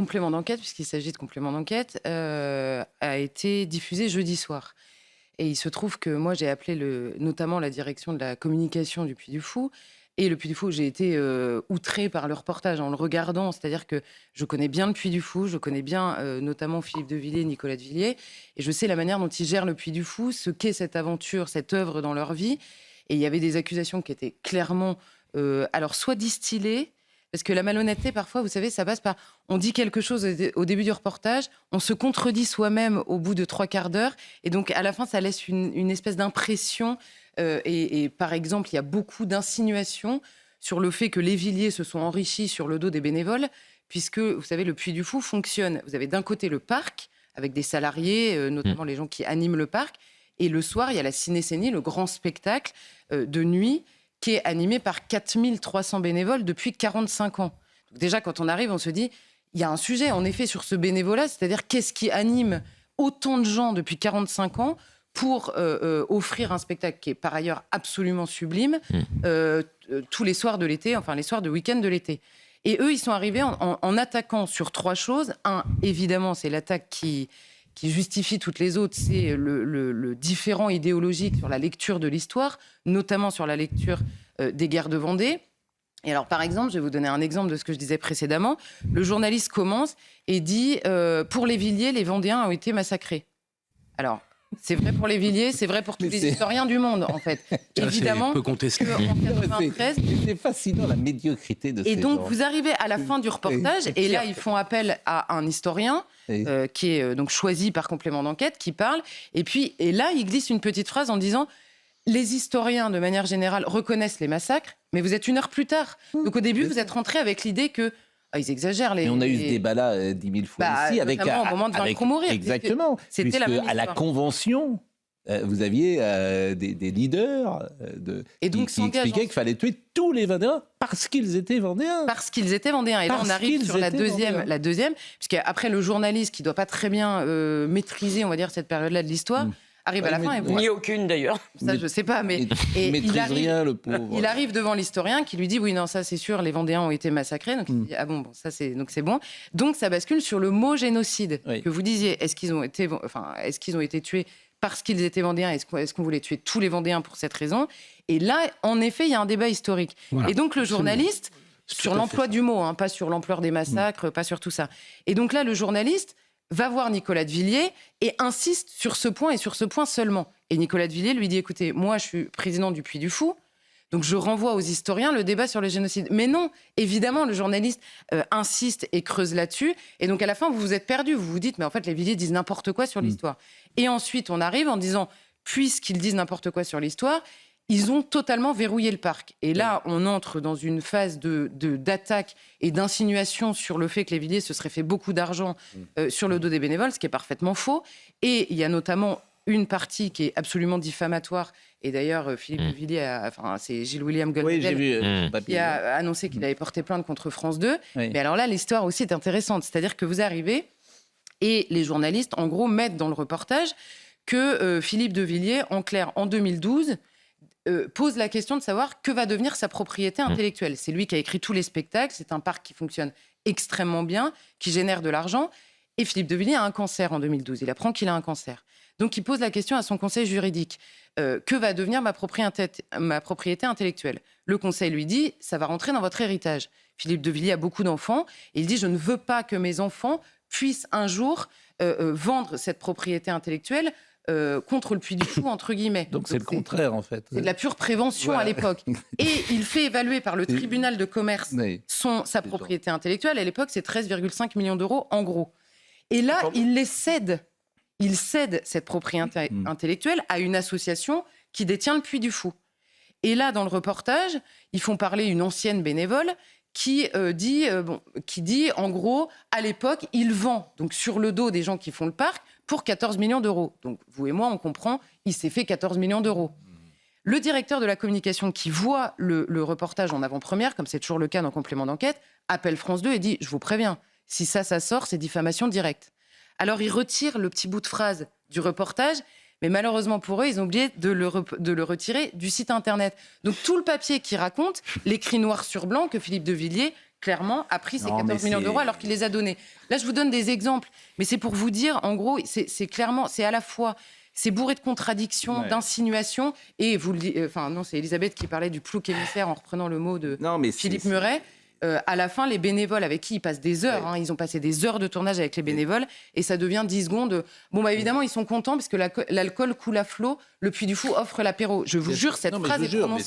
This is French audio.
complément d'enquête, puisqu'il s'agit de complément d'enquête, a été diffusé jeudi soir. Et il se trouve que moi, j'ai appelé notamment la direction de la communication du Puy du Fou. Et le Puy du Fou, j'ai été outrée par le reportage en le regardant. C'est-à-dire que je connais bien le Puy du Fou, je connais bien notamment Philippe de Villiers, Nicolas de Villiers. Et je sais la manière dont ils gèrent le Puy du Fou, ce qu'est cette aventure, cette œuvre dans leur vie. Et il y avait des accusations qui étaient clairement, alors soit distillées, parce que la malhonnêteté, parfois, vous savez, ça passe par... On dit quelque chose au début du reportage, on se contredit soi-même au bout de 3/4 d'heure, et donc à la fin, ça laisse une espèce d'impression. Et par exemple, il y a beaucoup d'insinuations sur le fait que les Villiers se sont enrichis sur le dos des bénévoles, puisque, vous savez, le Puy du Fou fonctionne. Vous avez d'un côté le parc, avec des salariés, notamment les gens qui animent le parc, et le soir, il y a la cinécénie, le grand spectacle de nuit, qui est animé par 4300 bénévoles depuis 45 ans. Donc déjà, quand on arrive, on se dit, il y a un sujet, en effet, sur ce bénévolat, c'est-à-dire qu'est-ce qui anime autant de gens depuis 45 ans pour offrir un spectacle qui est par ailleurs absolument sublime tous les soirs de l'été, enfin les soirs de week-end de l'été. Et eux, ils sont arrivés en attaquant sur 3 choses. Un, évidemment, c'est l'attaque qui justifie toutes les autres, c'est le différent idéologique sur la lecture de l'histoire, notamment sur la lecture des guerres de Vendée. Et alors, par exemple, je vais vous donner un exemple de ce que je disais précédemment. Le journaliste commence et dit « Pour les Villiers, les Vendéens ont été massacrés ». Alors, c'est vrai pour les Villiers, c'est vrai pour tous les historiens du monde, en fait. Évidemment, peu contesté. en 93... C'est fascinant, la médiocrité de ces gens. Et donc, vous arrivez à la fin du reportage, et là, ils font appel à un historien qui est donc choisi par complément d'enquête, qui parle, et là, il glisse une petite phrase en disant « Les historiens, de manière générale, reconnaissent les massacres, mais vous êtes 1 heure plus tard. » Donc, au début, vous êtes rentré avec l'idée que ils exagèrent. Mais on a eu ce débat-là 10 000 fois ici. Notamment au moment de Vaincre ou Mourir. Exactement. C'était la même à la histoire. Convention, vous aviez des leaders qui expliquaient qu'il fallait tuer tous les Vendéens parce qu'ils étaient Vendéens. Parce qu'ils étaient Vendéens. Et là, on arrive sur la deuxième, puisqu'après, le journaliste qui ne doit pas très bien maîtriser, on va dire, cette période-là de l'histoire, arrive à la fin et ni aucune d'ailleurs. Ça, je sais pas, mais il rien, le pauvre. Il arrive devant l'historien qui lui dit oui, non, ça c'est sûr, les Vendéens ont été massacrés. Donc il dit ah bon, ça c'est bon. Donc ça bascule sur le mot génocide que vous disiez. Est-ce qu'ils ont été tués parce qu'ils étaient Vendéens? Est-ce qu'on voulait tuer tous les Vendéens pour cette raison? Et là, en effet, il y a un débat historique. Voilà. Et donc le journaliste sur l'emploi du mot, pas sur l'ampleur des massacres, pas sur tout ça. Et donc là, le journaliste va voir Nicolas de Villiers et insiste sur ce point et sur ce point seulement. Et Nicolas de Villiers lui dit, écoutez, moi je suis président du Puy du Fou, donc je renvoie aux historiens le débat sur le génocide. Mais non, évidemment, le journaliste insiste et creuse là-dessus. Et donc à la fin, vous vous êtes perdu. Vous vous dites, mais en fait, les Villiers disent n'importe quoi sur l'histoire. Et ensuite, on arrive en disant, puisqu'ils disent n'importe quoi sur l'histoire, ils ont totalement verrouillé le parc. Et là, on entre dans une phase d'attaque et d'insinuation sur le fait que les Villiers se seraient fait beaucoup d'argent sur le dos des bénévoles, ce qui est parfaitement faux. Et il y a notamment une partie qui est absolument diffamatoire. Et d'ailleurs, Philippe de Villiers, c'est Gilles-William Goldnadel qui a annoncé qu'il avait porté plainte contre France 2. Oui. Mais alors là, l'histoire aussi est intéressante. C'est-à-dire que vous arrivez et les journalistes, en gros, mettent dans le reportage que Philippe de Villiers, en clair, en 2012... pose la question de savoir que va devenir sa propriété intellectuelle. C'est lui qui a écrit tous les spectacles, c'est un parc qui fonctionne extrêmement bien, qui génère de l'argent. Et Philippe de Villiers a un cancer en 2012. Il apprend qu'il a un cancer. Donc il pose la question à son conseil juridique. Que va devenir ma propriété intellectuelle? Le conseil lui dit, ça va rentrer dans votre héritage. Philippe de Villiers a beaucoup d'enfants. Et il dit, je ne veux pas que mes enfants puissent un jour vendre cette propriété intellectuelle contre le Puy du Fou, entre guillemets. Donc c'est le contraire, en fait. C'est de la pure prévention à l'époque. Et il fait évaluer par le tribunal de commerce sa propriété intellectuelle. À l'époque, c'est 13,5 millions d'euros, en gros. Et là, il les cède. Il cède cette propriété intellectuelle à une association qui détient le Puy du Fou. Et là, dans le reportage, ils font parler une ancienne bénévole qui dit, en gros, à l'époque, il vend donc sur le dos des gens qui font le parc pour 14 millions d'euros. Donc, vous et moi, on comprend, il s'est fait 14 millions d'euros. Le directeur de la communication qui voit le reportage en avant-première, comme c'est toujours le cas dans Complément d'enquête, appelle France 2 et dit « Je vous préviens, si ça sort, c'est diffamation directe ». Alors, il retire le petit bout de phrase du reportage, mais malheureusement pour eux, ils ont oublié de le retirer du site internet. Donc, tout le papier qui raconte l'écrit noir sur blanc que Philippe de Villiers clairement, a pris ces 14 millions d'euros alors qu'il les a donnés. Là, je vous donne des exemples, mais c'est pour vous dire, en gros, c'est clairement, c'est à la fois... C'est bourré de contradictions, d'insinuations, et vous le dites, c'est Elisabeth qui parlait du plouc émissaire en reprenant le mot de Philippe Muret. À la fin, les bénévoles avec qui ils passent des heures, ils ont passé des heures de tournage avec les bénévoles, et ça devient 10 secondes. Bon, évidemment, ils sont contents parce que l'alcool coule à flot, le Puy du Fou offre l'apéro. Je vous jure, cette phrase est prononcée